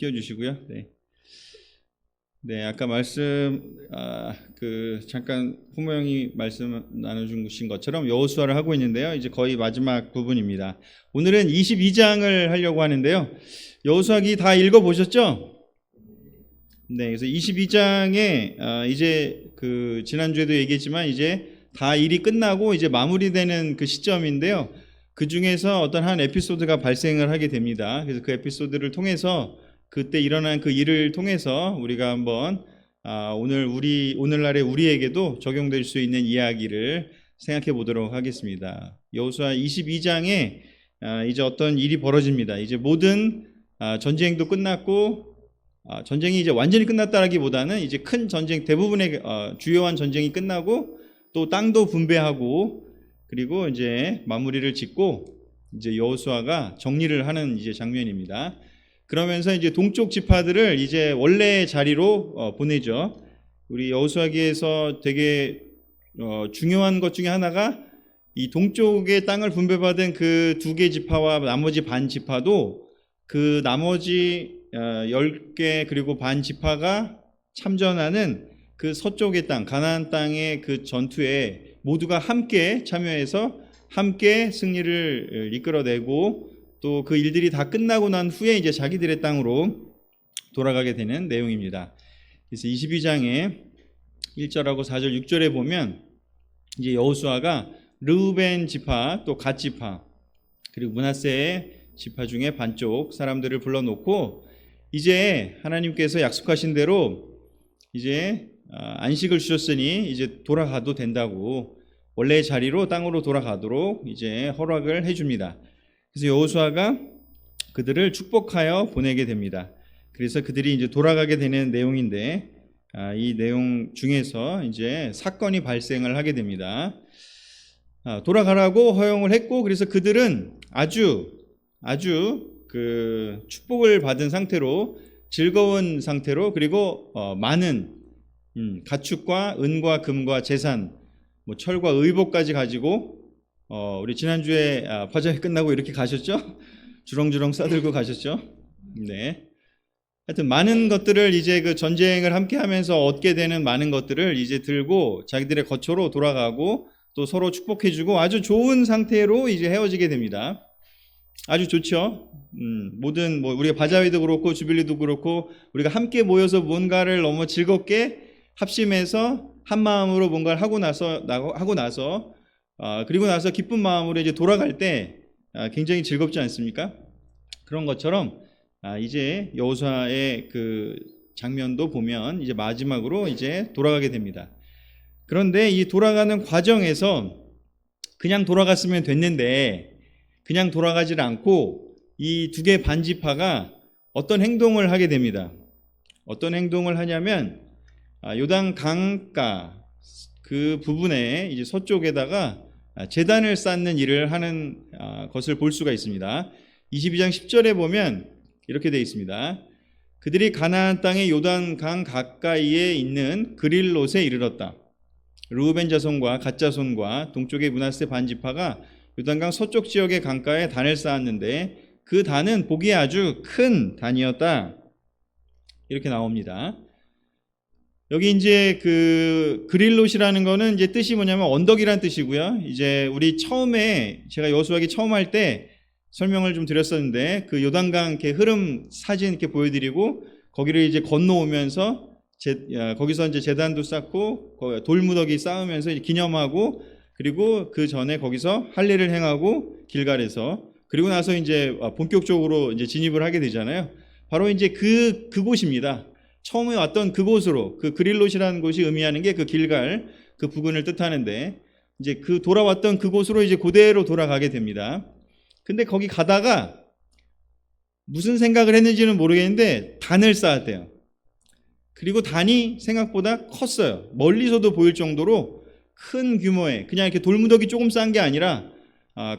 띄워주시고요. 네. 네, 아까 잠깐 후모 형이 말씀 나눠주신 것처럼 여호수아를 하고 있는데요. 이제 거의 마지막 부분입니다. 오늘은 22장을 하려고 하는데요. 여호수아기 다 읽어보셨죠? 네, 그래서 22장에 이제 지난주에도 얘기했지만 이제 다 일이 끝나고 이제 마무리되는 그 시점인데요. 그 중에서 어떤 한 에피소드가 발생을 하게 됩니다. 그래서 그 에피소드를 통해서 그때 일어난 그 일을 통해서 우리가 한번 오늘날의 우리에게도 적용될 수 있는 이야기를 생각해 보도록 하겠습니다. 여호수아 22장에 이제 어떤 일이 벌어집니다. 이제 모든 전쟁도 끝났고 전쟁이 이제 완전히 끝났다라기보다는 이제 큰 전쟁 대부분의 주요한 전쟁이 끝나고 또 땅도 분배하고 그리고 이제 마무리를 짓고 이제 여호수아가 정리를 하는 이제 장면입니다. 그러면서 이제 동쪽 지파들을 이제 원래 자리로 보내죠. 우리 여호수아기에서 되게 중요한 것 중에 하나가 이 동쪽의 땅을 분배받은 그 2개 지파와 나머지 반 지파도 그 나머지 10개 그리고 반 지파가 참전하는 그 서쪽의 땅, 가나안 땅의 그 전투에 모두가 함께 참여해서 함께 승리를 이끌어내고 또 그 일들이 다 끝나고 난 후에 이제 자기들의 땅으로 돌아가게 되는 내용입니다. 그래서 22장에 1절하고 4절, 6절에 보면 이제 여호수아가 르우벤 지파, 또 갓 지파, 그리고 므낫세 지파 중에 반쪽 사람들을 불러놓고 이제 하나님께서 약속하신 대로 이제 안식을 주셨으니 이제 돌아가도 된다고 원래의 자리로 땅으로 돌아가도록 이제 허락을 해줍니다. 그래서 여호수아가 그들을 축복하여 보내게 됩니다. 그래서 그들이 이제 돌아가게 되는 내용인데 이 내용 중에서 이제 사건이 발생을 하게 됩니다. 돌아가라고 허용을 했고 그래서 그들은 아주 그 축복을 받은 상태로 즐거운 상태로 그리고 많은 가축과 은과 금과 재산, 뭐 철과 의복까지 가지고 우리 지난주에 파전이 끝나고 이렇게 가셨죠? 주렁주렁 싸들고 가셨죠? 네. 하여튼 많은 것들을 이제 그 전쟁을 함께 하면서 얻게 되는 많은 것들을 이제 들고 자기들의 거처로 돌아가고 또 서로 축복해주고 아주 좋은 상태로 이제 헤어지게 됩니다. 아주 좋죠? 모든 우리가 바자회도 그렇고 주빌리도 그렇고 우리가 함께 모여서 뭔가를 너무 즐겁게 합심해서 한 마음으로 뭔가를 하고 나서 그리고 나서 기쁜 마음으로 이제 돌아갈 때 굉장히 즐겁지 않습니까? 그런 것처럼 이제 여호수아의 그 장면도 보면 이제 마지막으로 이제 돌아가게 됩니다. 그런데 이 돌아가는 과정에서 그냥 돌아갔으면 됐는데 그냥 돌아가질 않고 이 2개 반지파가 어떤 행동을 하게 됩니다. 어떤 행동을 하냐면 요단 강가 그 부분에 이제 서쪽에다가 제단을 쌓는 일을 하는 것을 볼 수가 있습니다. 22장 10절에 보면 이렇게 되어 있습니다. 그들이 가나안 땅의 요단강 가까이에 있는 그릴롯에 이르렀다. 르우벤 자손과 갓 자손과 동쪽의 므낫세 반지파가 요단강 서쪽 지역의 강가에 단을 쌓았는데 그 단은 보기에 아주 큰 단이었다. 이렇게 나옵니다. 여기 이제 그 그릴롯이라는 거는 이제 뜻이 뭐냐면 언덕이란 뜻이고요. 이제 우리 처음에 제가 여호수아기 처음 할 때 설명을 좀 드렸었는데 그 요단강 이렇게 흐름 사진 이렇게 보여드리고 거기를 이제 건너오면서 거기서 이제 제단도 쌓고 돌무더기 쌓으면서 이제 기념하고 그리고 그 전에 거기서 할례를 행하고 길갈에서 그리고 나서 이제 본격적으로 이제 진입을 하게 되잖아요. 바로 이제 그곳입니다. 처음에 왔던 그곳으로 그 그릴롯이라는 곳이 의미하는 게 그 길갈 그 부근을 뜻하는데 이제 그 돌아왔던 그곳으로 이제 그대로 돌아가게 됩니다. 근데 거기 가다가 무슨 생각을 했는지는 모르겠는데 단을 쌓았대요. 그리고 단이 생각보다 컸어요. 멀리서도 보일 정도로 큰 규모의 그냥 이렇게 돌무더기 조금 쌓은 게 아니라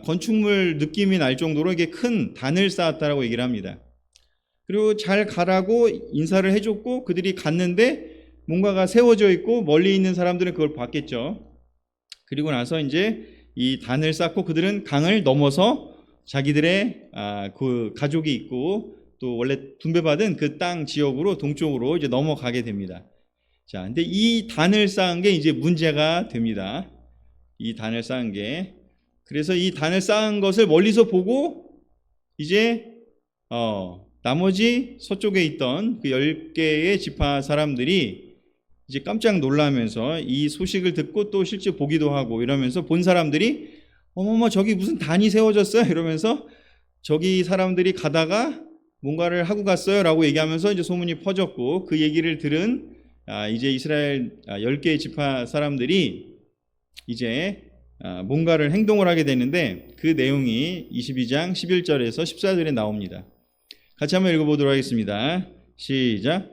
건축물 느낌이 날 정도로 이게 큰 단을 쌓았다라고 얘기를 합니다. 그리고 잘 가라고 인사를 해줬고 그들이 갔는데 뭔가가 세워져 있고 멀리 있는 사람들은 그걸 봤겠죠. 그리고 나서 이제 이 단을 쌓고 그들은 강을 넘어서 자기들의 그 가족이 있고 또 원래 분배받은 그 땅 지역으로 동쪽으로 이제 넘어가게 됩니다. 자, 근데 이 단을 쌓은 게 이제 문제가 됩니다. 이 단을 쌓은 게. 그래서 이 단을 쌓은 것을 멀리서 보고 이제 나머지 서쪽에 있던 그 10개의 지파 사람들이 이제 깜짝 놀라면서 이 소식을 듣고 또 실제 보기도 하고 이러면서 본 사람들이 어머머 저기 무슨 단이 세워졌어요 이러면서 저기 사람들이 가다가 뭔가를 하고 갔어요 라고 얘기하면서 이제 소문이 퍼졌고, 그 얘기를 들은 이제 이스라엘 10개의 지파 사람들이 이제 뭔가를 행동을 하게 되는데, 그 내용이 22장 11절에서 14절에 나옵니다. 같이 한번 읽어보도록 하겠습니다. 시작.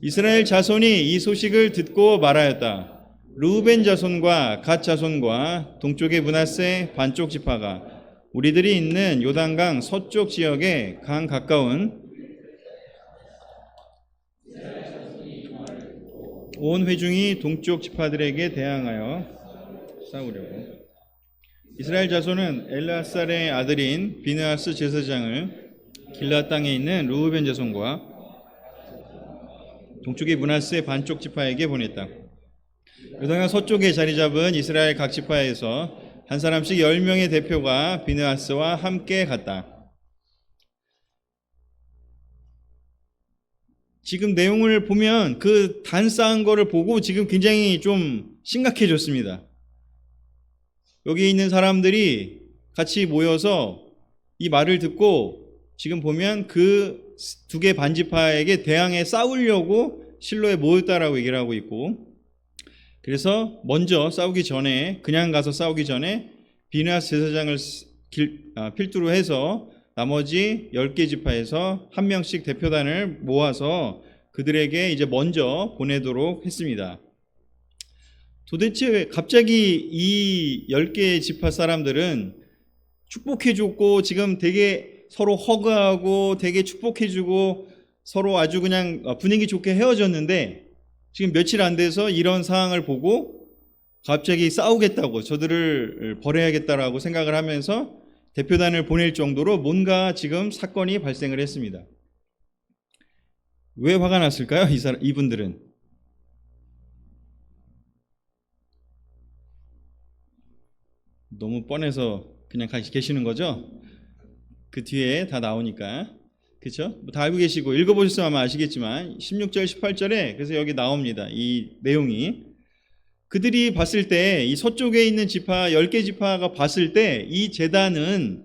이스라엘 자손이 이 소식을 듣고 말하였다. 르우벤 자손과 갓 자손과 동쪽의 므낫세 반쪽 지파가 우리들이 있는 요단강 서쪽 지역에 강 가까운 온 회중이 동쪽 지파들에게 대항하여 싸우려고. 이스라엘 자손은 엘르아살의 아들인 비느하스 제사장을 길앗 땅에 있는 르우벤 자손과 동쪽의 므낫세 반쪽 지파에게 보냈다. 요단강 서쪽에 자리 잡은 이스라엘 각 지파에서 한 사람씩 10명의 대표가 비느하스와 함께 갔다. 지금 내용을 보면 그 단 쌓은 거를 보고 지금 굉장히 좀 심각해졌습니다. 여기 있는 사람들이 같이 모여서 이 말을 듣고 지금 보면 그 두 개 반지파에게 대항해 싸우려고 실로에 모였다라고 얘기를 하고 있고, 그래서 먼저 싸우기 전에, 그냥 가서 싸우기 전에 비느하스 제사장을 필두로 해서 나머지 10개 지파에서 한 명씩 대표단을 모아서 그들에게 이제 먼저 보내도록 했습니다. 도대체 갑자기 이 10개 지파 사람들은 축복해줬고 지금 되게 서로 허그하고 되게 축복해주고 서로 아주 그냥 분위기 좋게 헤어졌는데, 지금 며칠 안 돼서 이런 상황을 보고 갑자기 싸우겠다고, 저들을 벌해야겠다라고 생각을 하면서 대표단을 보낼 정도로 뭔가 지금 사건이 발생을 했습니다. 왜 화가 났을까요? 이분들은. 너무 뻔해서 그냥 계시는 거죠? 그 뒤에 다 나오니까. 그렇죠? 다 알고 계시고 읽어보셨으면 아마 아시겠지만 16절 18절에 그래서 여기 나옵니다. 이 내용이. 그들이 봤을 때, 이 서쪽에 있는 지파 10개 지파가 봤을 때 이 제단은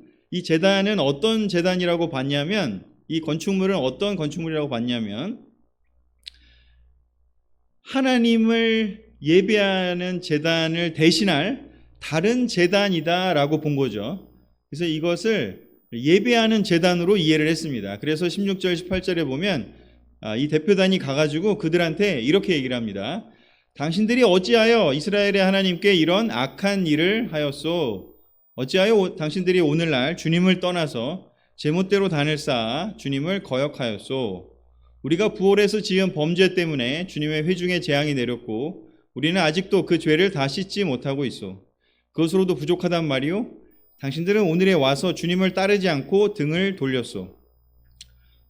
어떤 제단이라고 봤냐면, 이 건축물은 어떤 건축물이라고 봤냐면 하나님을 예배하는 제단을 대신할 다른 제단이다라고 본 거죠. 그래서 이것을 예배하는 제단으로 이해를 했습니다. 그래서 16절 18절에 보면 이 대표단이 가가지고 그들한테 이렇게 얘기를 합니다. 당신들이 어찌하여 이스라엘의 하나님께 이런 악한 일을 하였소? 어찌하여 당신들이 오늘날 주님을 떠나서 제멋대로 단을 쌓아 주님을 거역하였소? 우리가 부올에서 지은 범죄 때문에 주님의 회중에 재앙이 내렸고 우리는 아직도 그 죄를 다 씻지 못하고 있소. 그것으로도 부족하단 말이오? 당신들은 오늘에 와서 주님을 따르지 않고 등을 돌렸소.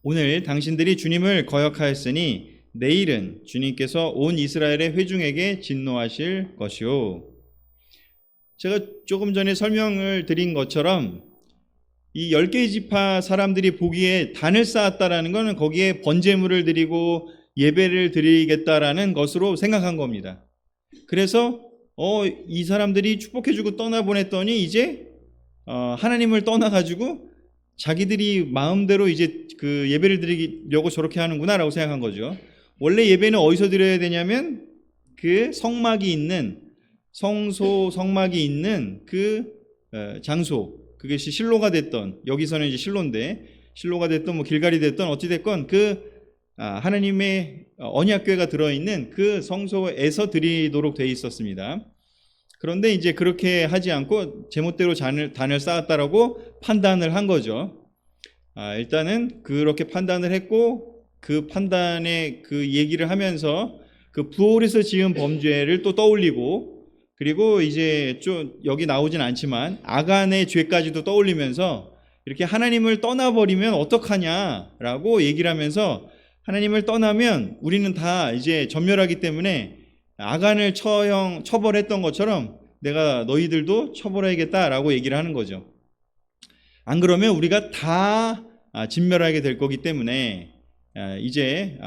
오늘 당신들이 주님을 거역하였으니 내일은 주님께서 온 이스라엘의 회중에게 진노하실 것이오. 제가 조금 전에 설명을 드린 것처럼 이 10개의 지파 사람들이 보기에 단을 쌓았다라는 것은 거기에 번제물을 드리고 예배를 드리겠다라는 것으로 생각한 겁니다. 그래서 이 사람들이 축복해주고 떠나보냈더니 이제 하나님을 떠나가지고 자기들이 마음대로 이제 그 예배를 드리려고 저렇게 하는구나라고 생각한 거죠. 원래 예배는 어디서 드려야 되냐면 그 성막이 있는 성막이 있는 그 장소, 그것이 실로가 됐던, 여기서는 이제 실로인데 실로가 됐던 뭐 길갈이 됐던 어찌 됐건 그 하나님의 언약궤가 들어있는 그 성소에서 드리도록 돼 있었습니다. 그런데 이제 그렇게 하지 않고 제멋대로 단을 쌓았다라고 판단을 한 거죠. 일단은 그렇게 판단을 했고, 그 판단에 그 얘기를 하면서 그 부올에서 지은 범죄를 또 떠올리고, 그리고 이제 좀 여기 나오진 않지만 아간의 죄까지도 떠올리면서 이렇게 하나님을 떠나버리면 어떡하냐라고 얘기를 하면서 하나님을 떠나면 우리는 다 이제 전멸하기 때문에 아간을 처벌했던 것처럼 내가 너희들도 처벌해야겠다라고 얘기를 하는 거죠. 안 그러면 우리가 다 진멸하게 될 거기 때문에 이제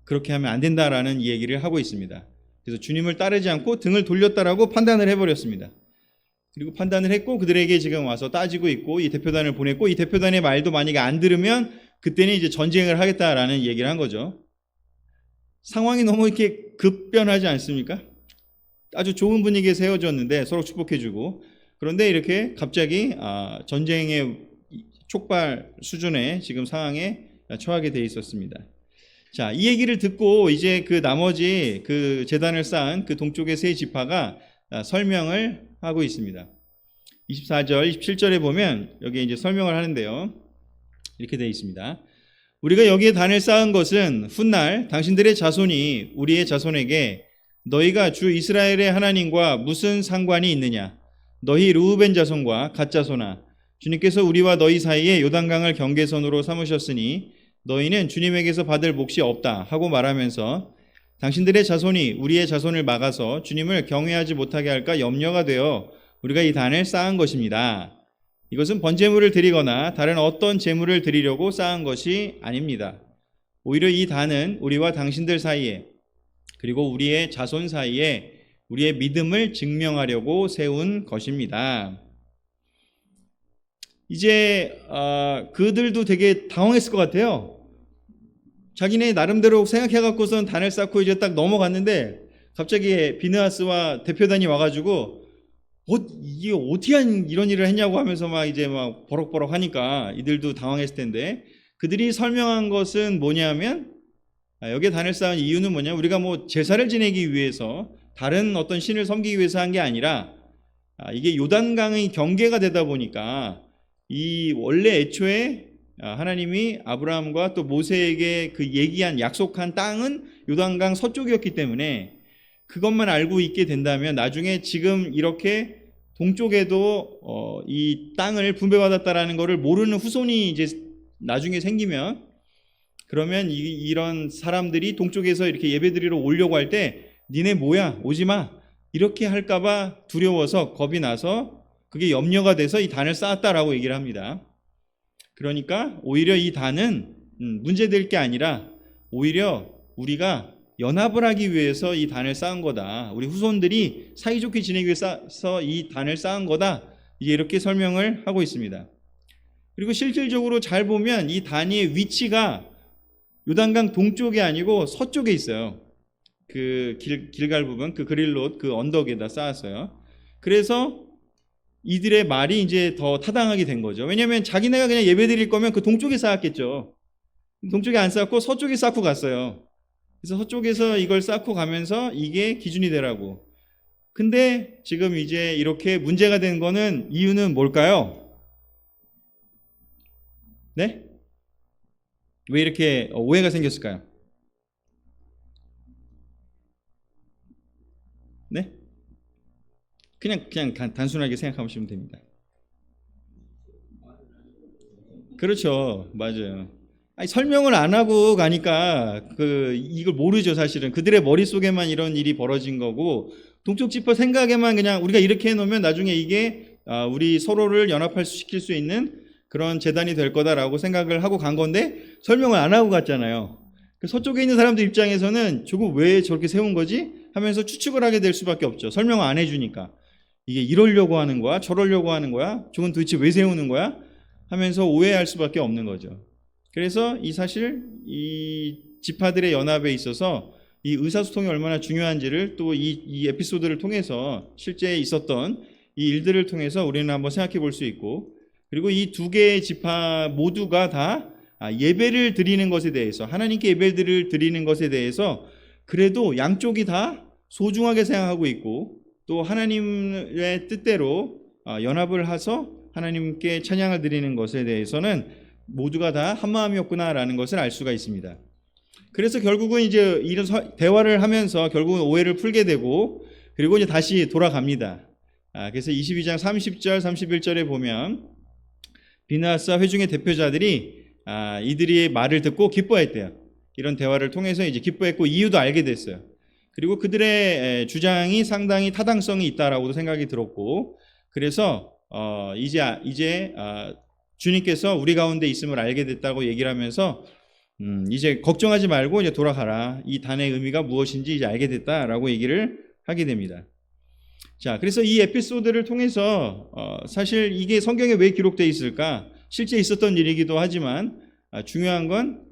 그렇게 하면 안 된다라는 얘기를 하고 있습니다. 그래서 주님을 따르지 않고 등을 돌렸다라고 판단을 해버렸습니다. 그리고 판단을 했고 그들에게 지금 와서 따지고 있고 이 대표단을 보냈고 이 대표단의 말도 만약에 안 들으면 그때는 이제 전쟁을 하겠다라는 얘기를 한 거죠. 상황이 너무 이렇게 급변하지 않습니까? 아주 좋은 분위기에 세워졌는데 서로 축복해주고 그런데 이렇게 갑자기 전쟁의 촉발 수준의 지금 상황에 처하게 돼 있었습니다. 자, 이 얘기를 듣고 이제 그 나머지 그 제단을 쌓은 그 동쪽의 세 지파가 설명을 하고 있습니다. 24절, 27절에 보면 여기 이제 설명을 하는데요. 이렇게 되어 있습니다. 우리가 여기에 단을 쌓은 것은 훗날 당신들의 자손이 우리의 자손에게 너희가 주 이스라엘의 하나님과 무슨 상관이 있느냐? 너희 르우벤 자손과 갓 자손아, 주님께서 우리와 너희 사이에 요단강을 경계선으로 삼으셨으니 너희는 주님에게서 받을 몫이 없다 하고 말하면서 당신들의 자손이 우리의 자손을 막아서 주님을 경외하지 못하게 할까 염려가 되어 우리가 이 단을 쌓은 것입니다. 이것은 번제물을 드리거나 다른 어떤 제물을 드리려고 쌓은 것이 아닙니다. 오히려 이 단은 우리와 당신들 사이에 그리고 우리의 자손 사이에 우리의 믿음을 증명하려고 세운 것입니다. 이제 그들도 되게 당황했을 것 같아요. 자기네 나름대로 생각해갖고선 단을 쌓고 이제 딱 넘어갔는데 갑자기 비느하스와 대표단이 와가지고 이게 어떻게 이런 일을 했냐고 하면서 막 이제 막 버럭버럭 하니까 이들도 당황했을 텐데 그들이 설명한 것은 뭐냐면 여기에 단을 쌓은 이유는 뭐냐, 우리가 뭐 제사를 지내기 위해서 다른 어떤 신을 섬기기 위해서 한 게 아니라 이게 요단강의 경계가 되다 보니까 이 원래 애초에 하나님이 아브라함과 또 모세에게 그 얘기한 약속한 땅은 요단강 서쪽이었기 때문에 그것만 알고 있게 된다면 나중에 지금 이렇게 동쪽에도 이 땅을 분배받았다라는 것을 모르는 후손이 이제 나중에 생기면 그러면 이런 사람들이 동쪽에서 이렇게 예배드리러 오려고 할 때 니네 뭐야 오지 마 이렇게 할까봐 두려워서 겁이 나서 그게 염려가 돼서 이 단을 쌓았다라고 얘기를 합니다. 그러니까 오히려 이 단은 문제될 게 아니라 오히려 우리가 연합을 하기 위해서 이 단을 쌓은 거다. 우리 후손들이 사이좋게 지내기 위해서 이 단을 쌓은 거다. 이렇게 설명을 하고 있습니다. 그리고 실질적으로 잘 보면 이 단의 위치가 요단강 동쪽이 아니고 서쪽에 있어요. 그 길갈 부분, 그 그릴롯 그 언덕에다 쌓았어요. 그래서 이들의 말이 이제 더 타당하게 된 거죠. 왜냐하면 자기네가 그냥 예배 드릴 거면 그 동쪽에 쌓았겠죠. 동쪽에 안 쌓고 서쪽에 쌓고 갔어요. 그래서 서쪽에서 이걸 쌓고 가면서 이게 기준이 되라고. 근데 지금 이제 이렇게 문제가 된 거는 이유는 뭘까요? 네? 왜 이렇게 오해가 생겼을까요? 네? 그냥 단순하게 생각하시면 됩니다. 그렇죠. 맞아요. 아니, 설명을 안 하고 가니까 이걸 모르죠. 사실은 그들의 머릿속에만 이런 일이 벌어진 거고 동쪽 지파 생각에만 그냥 우리가 이렇게 해놓으면 나중에 이게 우리 서로를 연합시킬 수 있는 그런 재단이 될 거다라고 생각을 하고 간 건데 설명을 안 하고 갔잖아요. 서쪽에 있는 사람들 입장에서는 저거 왜 저렇게 세운 거지? 하면서 추측을 하게 될 수밖에 없죠. 설명을 안 해주니까. 이게 이러려고 하는 거야? 저러려고 하는 거야? 저건 도대체 왜 세우는 거야? 하면서 오해할 수밖에 없는 거죠. 그래서 사실 이 지파들의 연합에 있어서 이 의사소통이 얼마나 중요한지를 또 이 에피소드를 통해서 실제 있었던 이 일들을 통해서 우리는 한번 생각해 볼 수 있고, 그리고 이 두 개의 지파 모두가 다 예배를 드리는 것에 대해서, 하나님께 예배를 드리는 것에 대해서 그래도 양쪽이 다 소중하게 생각하고 있고 또 하나님의 뜻대로 연합을 해서 하나님께 찬양을 드리는 것에 대해서는 모두가 다 한마음이었구나라는 것을 알 수가 있습니다. 그래서 결국은 이제 이런 대화를 하면서 결국은 오해를 풀게 되고 그리고 이제 다시 돌아갑니다. 그래서 22장 30절 31절에 보면 비느하스와 회중의 대표자들이 이들이 말을 듣고 기뻐했대요. 이런 대화를 통해서 이제 기뻐했고 이유도 알게 됐어요. 그리고 그들의 주장이 상당히 타당성이 있다라고도 생각이 들었고, 그래서 이제 주님께서 우리 가운데 있음을 알게 됐다고 얘기를 하면서 이제 걱정하지 말고 이제 돌아가라. 이 단의 의미가 무엇인지 이제 알게 됐다라고 얘기를 하게 됩니다. 자, 그래서 이 에피소드를 통해서 사실 이게 성경에 왜 기록되어 있을까? 실제 있었던 일이기도 하지만 중요한 건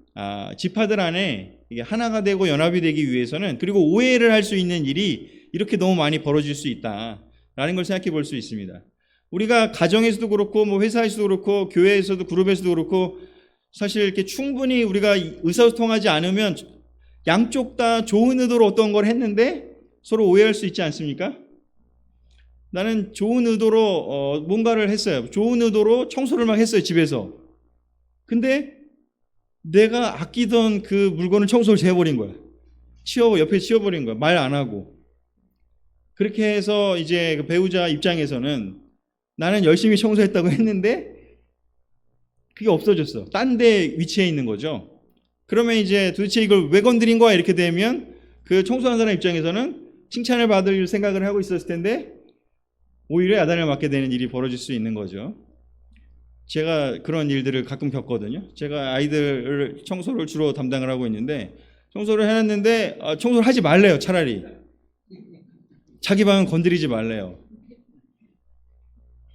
지파들 안에 이게 하나가 되고 연합이 되기 위해서는, 그리고 오해를 할 수 있는 일이 이렇게 너무 많이 벌어질 수 있다라는 걸 생각해 볼 수 있습니다. 우리가 가정에서도 그렇고 뭐 회사에서도 그렇고 교회에서도 그룹에서도 그렇고 사실 이렇게 충분히 우리가 의사소통하지 않으면 양쪽 다 좋은 의도로 어떤 걸 했는데 서로 오해할 수 있지 않습니까? 나는 좋은 의도로 뭔가를 했어요. 좋은 의도로 청소를 막 했어요, 집에서. 근데 내가 아끼던 그 물건을 청소를 재버린 거야. 옆에 치워버린 거야. 말 안 하고. 그렇게 해서 이제 그 배우자 입장에서는 나는 열심히 청소했다고 했는데 그게 없어졌어. 딴 데 위치해 있는 거죠. 그러면 이제 도대체 이걸 왜 건드린 거야? 이렇게 되면 그 청소하는 사람 입장에서는 칭찬을 받을 생각을 하고 있었을 텐데 오히려 야단을 맞게 되는 일이 벌어질 수 있는 거죠. 제가 그런 일들을 가끔 겪거든요. 제가 아이들 청소를 주로 담당을 하고 있는데 청소를 해놨는데 청소를 하지 말래요. 차라리 자기 방은 건드리지 말래요.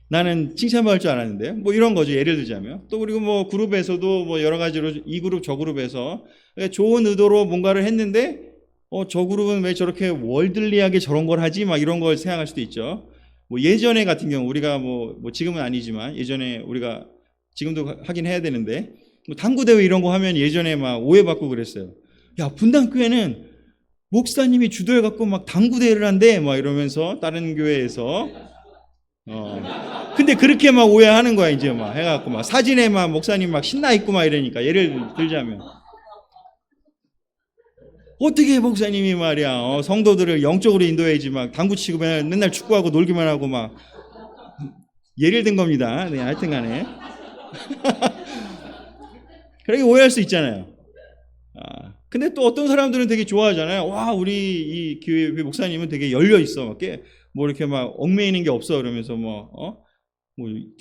나는 칭찬받을 줄 알았는데요. 뭐 이런 거죠. 예를 들자면. 또 그리고 뭐 그룹에서도 뭐 여러 가지로 이 그룹 저 그룹에서 좋은 의도로 뭔가를 했는데 저 그룹은 왜 저렇게 월들리하게 저런 걸 하지? 막 이런 걸 생각할 수도 있죠. 뭐 예전에 같은 경우 우리가 뭐 지금은 아니지만 예전에 우리가 지금도 하긴 해야 되는데 뭐 당구 대회 이런 거 하면 예전에 막 오해받고 그랬어요. 야, 분당교회는 목사님이 주도해 갖고 막 당구 대회를 한대 막 이러면서 다른 교회에서 근데 그렇게 막 오해하는 거야. 이제 막 해갖고 막 사진에 막 목사님 막 신나 있고 막 이러니까 예를 들자면 어떻게 목사님이 말이야 성도들을 영적으로 인도해야지 막 당구 치고 맨날 축구하고 놀기만 하고 막 예를 든 겁니다. 네, 하여튼간에 그렇게 오해할 수 있잖아요. 근데 또 어떤 사람들은 되게 좋아하잖아요. 와, 우리 이 교회 목사님은 되게 열려 있어. 뭐 이렇게 막 얽매이는 게 없어. 그러면서 뭐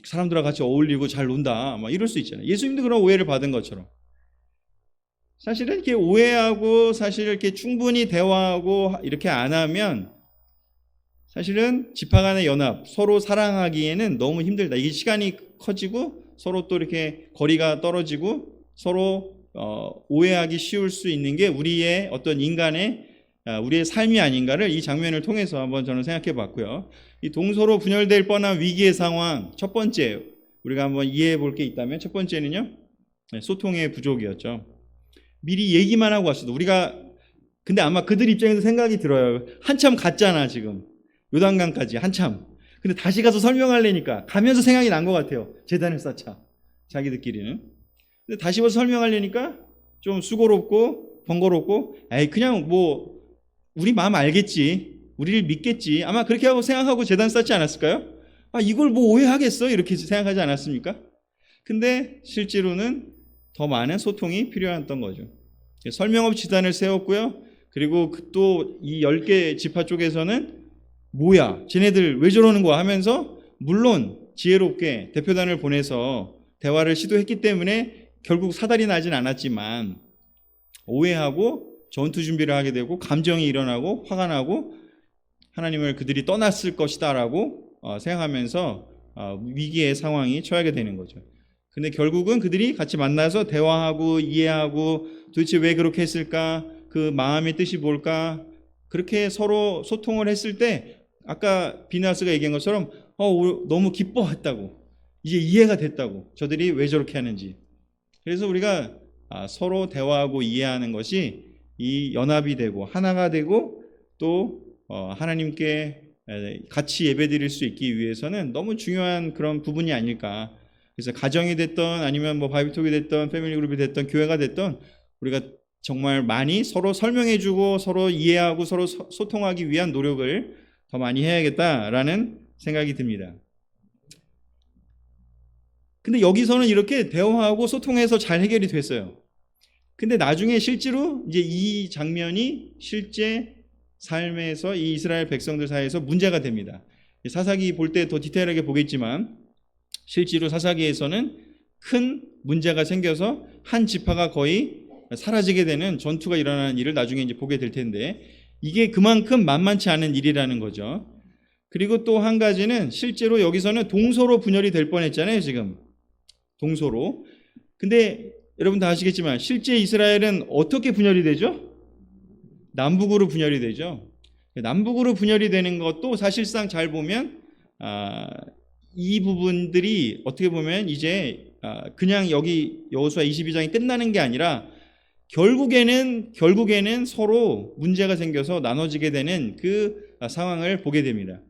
사람들과 같이 어울리고 잘 논다. 막 이럴 수 있잖아요. 예수님도 그런 오해를 받은 것처럼. 사실은 이렇게 오해하고 사실 이렇게 충분히 대화하고 이렇게 안 하면 사실은 지파 간의 연합, 서로 사랑하기에는 너무 힘들다. 이게 시간이 커지고 서로 또 이렇게 거리가 떨어지고 서로 오해하기 쉬울 수 있는 게 우리의 어떤 우리의 삶이 아닌가를 이 장면을 통해서 한번 저는 생각해 봤고요. 이 동서로 분열될 뻔한 위기의 상황, 첫 번째 우리가 한번 이해해 볼 게 있다면 첫 번째는요, 소통의 부족이었죠. 미리 얘기만 하고 왔어도 근데 아마 그들 입장에서 생각이 들어요. 한참 갔잖아 지금 요단강까지 한참. 근데 다시 가서 설명하려니까 가면서 생각이 난 것 같아요. 제단을 쌓자 자기들끼리는. 근데 다시 와서 설명하려니까 좀 수고롭고 번거롭고 그냥 뭐 우리 마음 알겠지, 우리를 믿겠지, 아마 그렇게 하고 생각하고 제단 쌓지 않았을까요? 이걸 뭐 오해하겠어? 이렇게 생각하지 않았습니까? 근데 실제로는 더 많은 소통이 필요했던 거죠. 설명 없이 지단을 세웠고요. 그리고 또 이 10개 지파 쪽에서는 뭐야, 쟤네들 왜 저러는 거야 하면서 물론 지혜롭게 대표단을 보내서 대화를 시도했기 때문에 결국 사달이 나진 않았지만 오해하고 전투 준비를 하게 되고 감정이 일어나고 화가 나고 하나님을 그들이 떠났을 것이다라고 생각하면서 위기의 상황이 처하게 되는 거죠. 근데 결국은 그들이 같이 만나서 대화하고 이해하고 도대체 왜 그렇게 했을까? 그 마음의 뜻이 뭘까? 그렇게 서로 소통을 했을 때 아까 비느하스가 얘기한 것처럼 너무 기뻐했다고, 이제 이해가 됐다고, 저들이 왜 저렇게 하는지. 그래서 우리가 서로 대화하고 이해하는 것이 이 연합이 되고 하나가 되고 또 하나님께 같이 예배드릴 수 있기 위해서는 너무 중요한 그런 부분이 아닐까. 그래서 가정이 됐던 아니면 뭐 바이브톡이 됐던 패밀리 그룹이 됐던 교회가 됐던 우리가 정말 많이 서로 설명해주고 서로 이해하고 서로 소통하기 위한 노력을 더 많이 해야겠다라는 생각이 듭니다. 근데 여기서는 이렇게 대화하고 소통해서 잘 해결이 됐어요. 근데 나중에 실제로 이제 이 장면이 실제 삶에서 이 이스라엘 백성들 사이에서 문제가 됩니다. 사사기 볼 때 더 디테일하게 보겠지만 실제로 사사기에서는 큰 문제가 생겨서 한 지파가 거의 사라지게 되는 전투가 일어나는 일을 나중에 이제 보게 될 텐데 이게 그만큼 만만치 않은 일이라는 거죠. 그리고 또 한 가지는 실제로 여기서는 동서로 분열이 될 뻔했잖아요, 지금. 동서로. 근데 여러분 다 아시겠지만 실제 이스라엘은 어떻게 분열이 되죠? 남북으로 분열이 되죠. 남북으로 분열이 되는 것도 사실상 잘 보면 이 부분들이 어떻게 보면 이제 그냥 여기 여호수아 22장이 끝나는 게 아니라 결국에는 서로 문제가 생겨서 나눠지게 되는 그 상황을 보게 됩니다.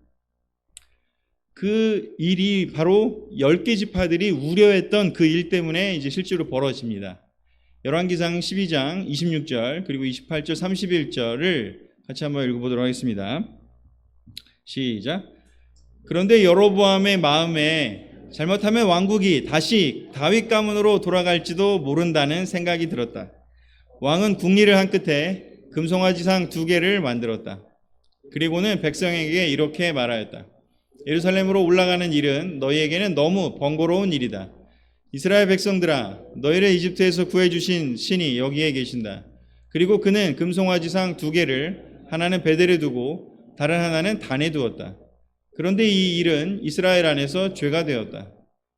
그 일이 바로 10개 지파들이 우려했던 그 일 때문에 이제 실제로 벌어집니다. 열왕기상 12장 26절 그리고 28절 31절을 같이 한번 읽어보도록 하겠습니다. 시작. 그런데 여로보암의 마음에 잘못하면 왕국이 다시 다윗 가문으로 돌아갈지도 모른다는 생각이 들었다. 왕은 궁리를 한 끝에 금송아지상 2개를 만들었다. 그리고는 백성에게 이렇게 말하였다. 예루살렘으로 올라가는 일은 너희에게는 너무 번거로운 일이다. 이스라엘 백성들아, 너희를 이집트에서 구해주신 신이 여기에 계신다. 그리고 그는 금송아지상 2개를 하나는 베델에 두고 다른 하나는 단에 두었다. 그런데 이 일은 이스라엘 안에서 죄가 되었다.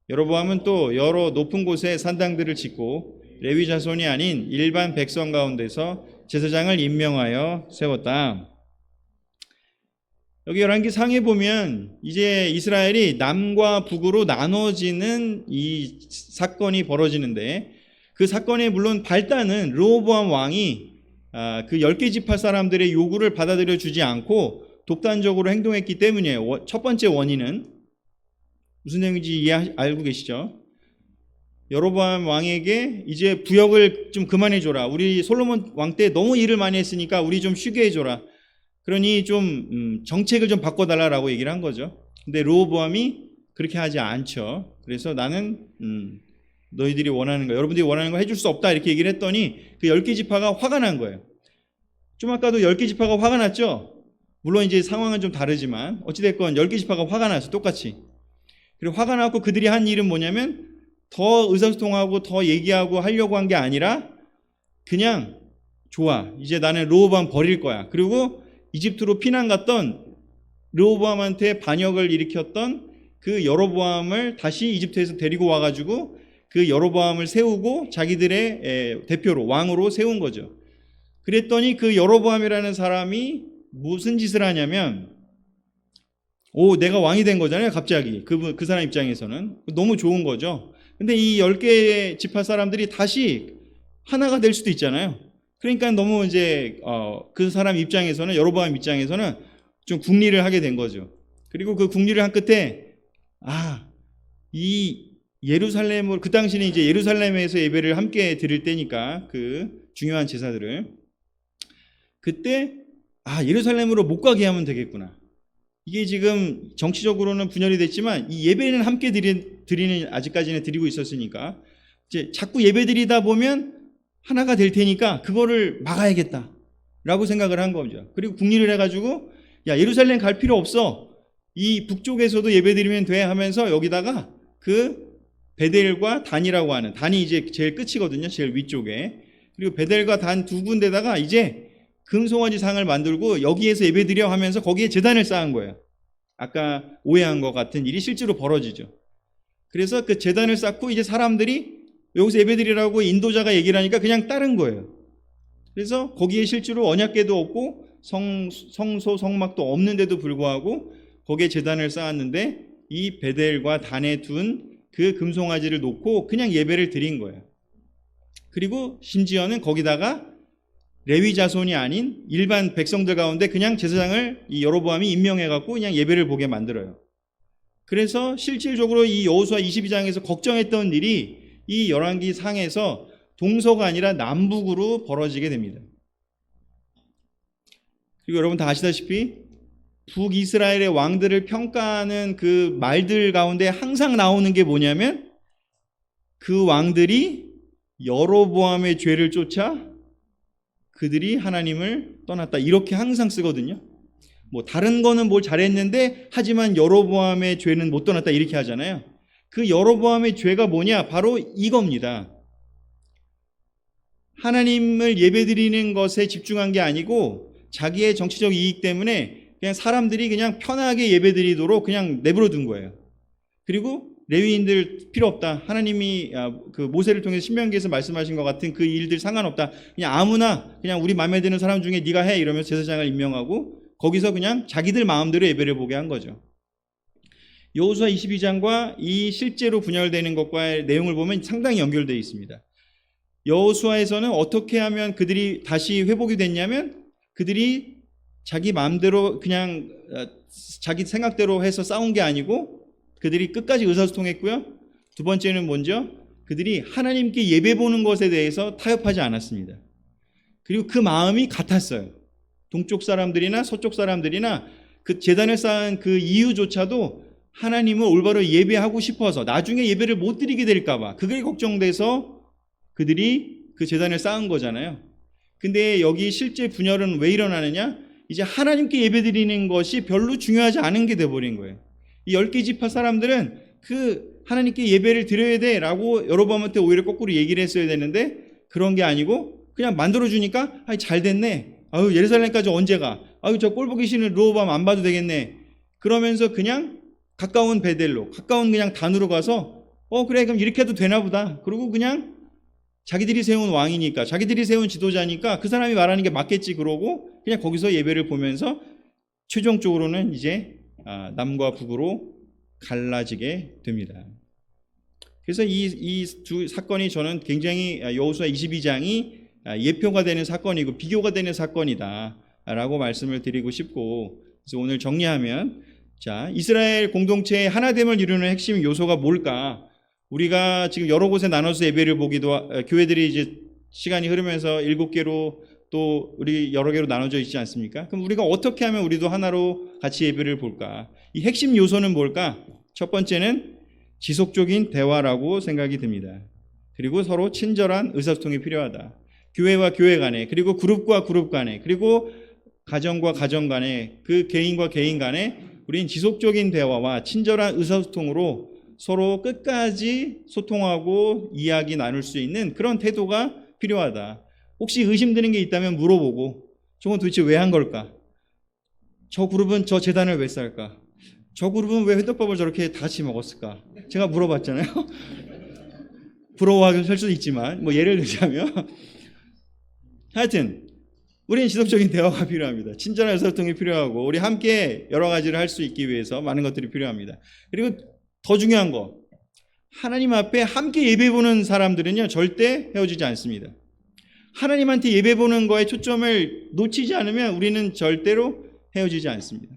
여로보암은 또 여러 높은 곳에 산당들을 짓고 레위 자손이 아닌 일반 백성 가운데서 제사장을 임명하여 세웠다. 여기 열왕기 상에 보면 이제 이스라엘이 남과 북으로 나눠지는 이 사건이 벌어지는데 그 사건의 물론 발단은 르호보암 왕이 그 10개 지파 사람들의 요구를 받아들여 주지 않고 독단적으로 행동했기 때문이에요. 첫 번째 원인은 무슨 내용인지 알고 계시죠? 여로보암 왕에게 이제 부역을 좀 그만해줘라. 우리 솔로몬 왕 때 너무 일을 많이 했으니까 우리 좀 쉬게 해줘라. 그러니 좀 정책을 좀 바꿔달라고 얘기를 한 거죠. 근데 르호보암이 그렇게 하지 않죠. 그래서 나는 너희들이 원하는 거, 여러분들이 원하는 거 해줄 수 없다 이렇게 얘기를 했더니 그 10개 지파가 화가 난 거예요. 좀 아까도 10개 지파가 화가 났죠. 물론 이제 상황은 좀 다르지만 어찌됐건 10개 지파가 화가 났어, 똑같이. 그리고 화가 나고 그들이 한 일은 뭐냐면 더 의사소통하고 더 얘기하고 하려고 한 게 아니라 그냥 좋아, 이제 나는 르호보암 버릴 거야. 그리고 이집트로 피난 갔던 르호보암한테 반역을 일으켰던 그 여로보암을 다시 이집트에서 데리고 와가지고 그 여로보암을 세우고 자기들의 대표로 왕으로 세운 거죠. 그랬더니 그 여로보암이라는 사람이 무슨 짓을 하냐면 내가 왕이 된 거잖아요. 갑자기 그 사람 입장에서는 너무 좋은 거죠. 근데 이 10개의 지파 사람들이 다시 하나가 될 수도 있잖아요. 그러니까 너무 이제 그 사람 입장에서는 여로보암 입장에서는 좀 궁리를 하게 된 거죠. 그리고 그 궁리를 한 끝에 이 예루살렘으로, 그 당시는 이제 예루살렘에서 예배를 함께 드릴 때니까 그 중요한 제사들을 그때 예루살렘으로 못 가게 하면 되겠구나. 이게 지금 정치적으로는 분열이 됐지만 이 예배는 함께 드리는 아직까지는 드리고 있었으니까 이제 자꾸 예배 드리다 보면 하나가 될 테니까 그거를 막아야겠다라고 생각을 한 거죠. 그리고 궁리를 해가지고 예루살렘 갈 필요 없어. 이 북쪽에서도 예배드리면 돼 하면서 여기다가 그 베델과 단이라고 하는, 단이 이제 제일 끝이거든요. 제일 위쪽에. 그리고 베델과 단 2군데다가 이제 금송아지 상을 만들고 여기에서 예배드려 하면서 거기에 제단을 쌓은 거예요. 아까 오해한 것 같은 일이 실제로 벌어지죠. 그래서 그 제단을 쌓고 이제 사람들이 여기서 예배드리라고 인도자가 얘기를 하니까 그냥 따른 거예요. 그래서 거기에 실제로 언약궤도 없고 성소 성막도 없는데도 불구하고 거기에 제단을 쌓았는데 이 베델과 단에 둔 그 금송아지를 놓고 그냥 예배를 드린 거예요. 그리고 심지어는 거기다가 레위 자손이 아닌 일반 백성들 가운데 그냥 제사장을 이 여로보암이 임명해갖고 그냥 예배를 보게 만들어요. 그래서 실질적으로 이 여호수아 22장에서 걱정했던 일이 이 열왕기 상에서 동서가 아니라 남북으로 벌어지게 됩니다. 그리고 여러분 다 아시다시피 북이스라엘의 왕들을 평가하는 그 말들 가운데 항상 나오는 게 뭐냐면 그 왕들이 여로보암의 죄를 쫓아 그들이 하나님을 떠났다. 이렇게 항상 쓰거든요. 뭐 다른 거는 뭘 잘했는데 하지만 여로보암의 죄는 못 떠났다 이렇게 하잖아요. 그 여로보암의 죄가 뭐냐? 바로 이겁니다. 하나님을 예배드리는 것에 집중한 게 아니고 자기의 정치적 이익 때문에 그냥 사람들이 그냥 편하게 예배드리도록 그냥 내버려 둔 거예요. 그리고 레위인들 필요 없다. 하나님이 그 모세를 통해서 신명기에서 말씀하신 것 같은 그 일들 상관없다. 그냥 아무나 그냥 우리 마음에 드는 사람 중에 네가 해 이러면서 제사장을 임명하고 거기서 그냥 자기들 마음대로 예배를 보게 한 거죠. 여호수아 22장과 이 실제로 분열되는 것과의 내용을 보면 상당히 연결되어 있습니다. 여호수아에서는 어떻게 하면 그들이 다시 회복이 됐냐면 그들이 자기 마음대로 그냥 자기 생각대로 해서 싸운 게 아니고 그들이 끝까지 의사소통했고요. 두 번째는 먼저 그들이 하나님께 예배 보는 것에 대해서 타협하지 않았습니다. 그리고 그 마음이 같았어요. 동쪽 사람들이나 서쪽 사람들이나 그 제단을 쌓은 그 이유조차도 하나님을 올바로 예배하고 싶어서 나중에 예배를 못 드리게 될까 봐 그게 걱정돼서 그들이 그 제단을 쌓은 거잖아요. 근데 여기 실제 분열은 왜 일어나느냐? 이제 하나님께 예배 드리는 것이 별로 중요하지 않은 게 돼버린 거예요. 이 10개 지파 사람들은 그 하나님께 예배를 드려야 돼 라고 여로보암한테 오히려 거꾸로 얘기를 했어야 되는데 그런 게 아니고 그냥 만들어주니까 아이 잘 됐네. 아유 예루살렘까지 언제 가? 아유 저 꼴보기 싫은 르호보암 안 봐도 되겠네. 그러면서 그냥 가까운 베델로 가까운 그냥 단으로 가서 그래 그럼 이렇게 해도 되나 보다. 그리고 그냥 자기들이 세운 왕이니까 자기들이 세운 지도자니까 그 사람이 말하는 게 맞겠지 그러고 그냥 거기서 예배를 보면서 최종적으로는 이제 남과 북으로 갈라지게 됩니다. 그래서 이 두 사건이 저는 굉장히 여호수아 22장이 예표가 되는 사건이고 비교가 되는 사건이다 라고 말씀을 드리고 싶고 그래서 오늘 정리하면 자 이스라엘 공동체의 하나됨을 이루는 핵심 요소가 뭘까? 우리가 지금 여러 곳에 나눠서 예배를 보기도 교회들이 이제 시간이 흐르면서 7개로 또 우리 여러 개로 나눠져 있지 않습니까? 그럼 우리가 어떻게 하면 우리도 하나로 같이 예배를 볼까? 이 핵심 요소는 뭘까? 첫 번째는 지속적인 대화라고 생각이 듭니다. 그리고 서로 친절한 의사소통이 필요하다. 교회와 교회 간에 그리고 그룹과 그룹 간에 그리고 가정과 가정 간에 그 개인과 개인 간에 우리는 지속적인 대화와 친절한 의사소통으로 서로 끝까지 소통하고 이야기 나눌 수 있는 그런 태도가 필요하다. 혹시 의심되는 게 있다면 물어보고 저건 도대체 왜 한 걸까? 저 그룹은 저 제단을 왜 쌓을까? 저 그룹은 왜 회덮밥을 저렇게 다 같이 먹었을까? 제가 물어봤잖아요. 부러워할 수도 있지만 뭐 예를 들자면 하여튼 우리는 지속적인 대화가 필요합니다. 친절한 의사소통이 필요하고 우리 함께 여러 가지를 할 수 있기 위해서 많은 것들이 필요합니다. 그리고 더 중요한 거 하나님 앞에 함께 예배 보는 사람들은요 절대 헤어지지 않습니다. 하나님한테 예배 보는 거에 초점을 놓치지 않으면 우리는 절대로 헤어지지 않습니다.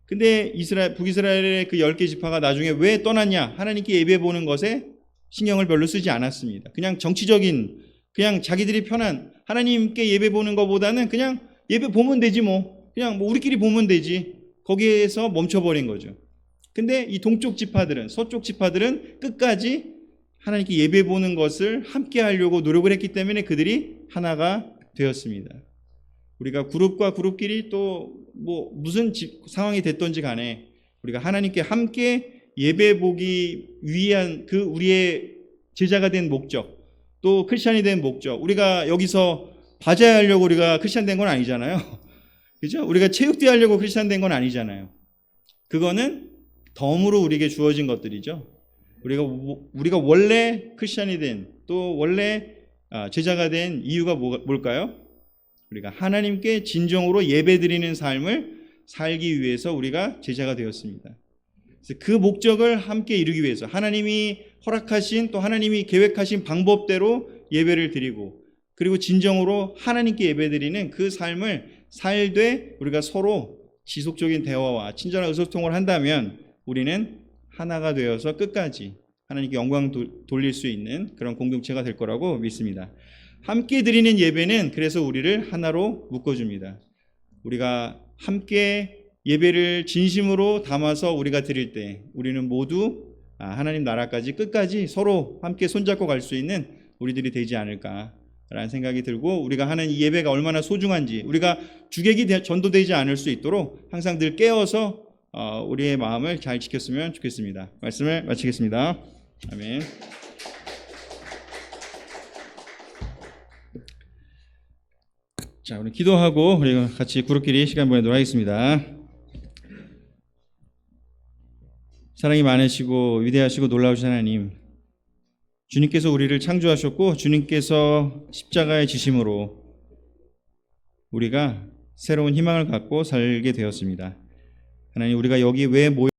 근데 북이스라엘의 그 10개 지파가 나중에 왜 떠났냐? 하나님께 예배 보는 것에 신경을 별로 쓰지 않았습니다. 그냥 정치적인 그냥 자기들이 편한 하나님께 예배 보는 것보다는 그냥 예배 보면 되지 뭐 그냥 뭐 우리끼리 보면 되지 거기에서 멈춰버린 거죠. 근데 이 동쪽 지파들은 서쪽 지파들은 끝까지 하나님께 예배 보는 것을 함께 하려고 노력을 했기 때문에 그들이 하나가 되었습니다. 우리가 그룹과 그룹끼리 또 뭐 무슨 상황이 됐던지 간에 우리가 하나님께 함께 예배 보기 위한 그 우리의 제자가 된 목적 또 크리스찬이 된 목적 우리가 여기서 바자하려고 우리가 크리스찬 된 건 아니잖아요. 그죠? 우리가 체육대 하려고 크리스찬 된 건 아니잖아요. 그거는 덤으로 우리에게 주어진 것들이죠. 우리가 원래 크리스찬이 된 또 원래 제자가 된 이유가 뭘까요? 우리가 하나님께 진정으로 예배드리는 삶을 살기 위해서 우리가 제자가 되었습니다. 그래서 그 목적을 함께 이루기 위해서 하나님이 허락하신 또 하나님이 계획하신 방법대로 예배를 드리고 그리고 진정으로 하나님께 예배드리는 그 삶을 살되 우리가 서로 지속적인 대화와 친절한 의소통을 한다면 우리는 하나가 되어서 끝까지 하나님께 영광 돌릴 수 있는 그런 공동체가 될 거라고 믿습니다. 함께 드리는 예배는 그래서 우리를 하나로 묶어줍니다. 우리가 함께 예배를 진심으로 담아서 우리가 드릴 때 우리는 모두 하나님 나라까지 끝까지 서로 함께 손잡고 갈 수 있는 우리들이 되지 않을까라는 생각이 들고, 우리가 하는 이 예배가 얼마나 소중한지, 우리가 주객이 전도되지 않을 수 있도록 항상 늘 깨어서 우리의 마음을 잘 지켰으면 좋겠습니다. 말씀을 마치겠습니다. 아멘. 자, 우리 기도하고 우리가 같이 그룹끼리 시간 보내도록 하겠습니다. 사랑이 많으시고 위대하시고 놀라우신 하나님, 주님께서 우리를 창조하셨고 주님께서 십자가의 지심으로 우리가 새로운 희망을 갖고 살게 되었습니다. 하나님, 우리가 여기 왜 모여